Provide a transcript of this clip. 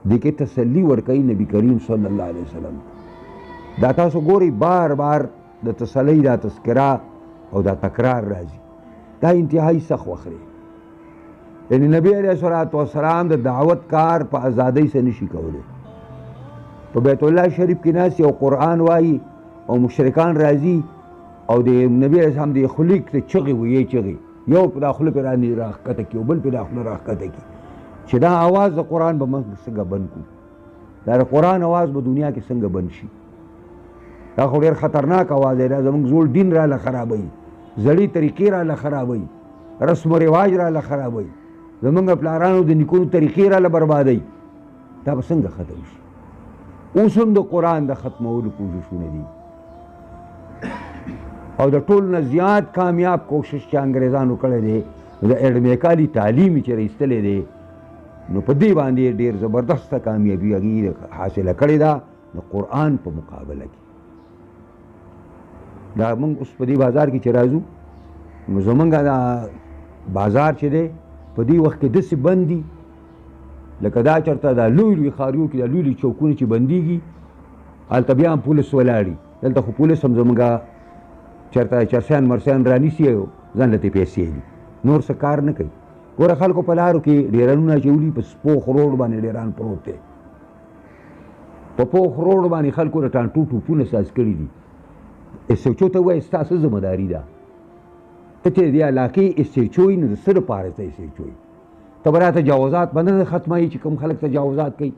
دې کې تسلی ورکوي نبی کریم صلی الله علیه وسلم. دا تاسو ګورئ بار بار د تسلی دا تذکره او دا تکرار راځي، دا انتهایی سخت وخت دی. یعنی نبی علیہ الصلوۃ والسلام د دعوت کار په ازادۍ سره نشي کولی. په بیت الله شریف کې ناست او قرآن وایي او مشرکان راځي او د نبی علیہ السلام د خلیق ته چغې ویې چغې، یو په دا خوله پې راښکته کړي او بل پې دا خوله راښکته کړي چې دا اواز د قرآن به موږ څنګه بند کړو، دا د قرآن اواز به دنیا کې څنګه بند شي. دا خو ډېر خطرناک اواز دی، دا زموږ زوړ دین راله خرابوي، زړې طریقې راله خرابوي، رسم و رواج راله خرابوي، زموږ پلارانو د نیکونو طریقې راله بربادوي. دا به څنګه ختم شي؟ اوس هم د قرآن د ختمولو کوششونه دي او د ټول نه زیات کامیاب کوشش چې انګریزانو کړی دی د اډمیکالي تعلیم چې ایستلی دی، نو په دې باندې ډېر زبردسته کامیابي هغې حاصله کړې ده د قرآن په مقابله کې. دا موږ اوس په دې بازار کې چې راځو، نو زموږ دا بازار چې دی په دې وخت کې داسې بند دي لکه دا چېرته دا لوی لوی ښاریو کې دا لوی لوی چوکونه چې بندېږي، هلته بیا هم پولیس ولاړ دي. دلته خو پولیس هم زموږ چېرته چرسیان مرسیان رانیسي او ځان له ترې پیسې دي، نور څه کار نه کوي. ګوره خلکو په لارو کې ډېرانونه اچولي، په سپوخ روډ باندې ډېران پروت دی، په پوخ روډ باندې خلکو د ټانټو ټوپونه ساز کړي دي. ایس ایچ او ته وایي ستاسو ذمهداري ده، ته چې دې علاقې ایس ایچ او یې نو د څه لپاره ته ایس ایچ او یې؟ ته به را تجاوزات به نه ختموي چې کوم خلک تجاوزات کوي.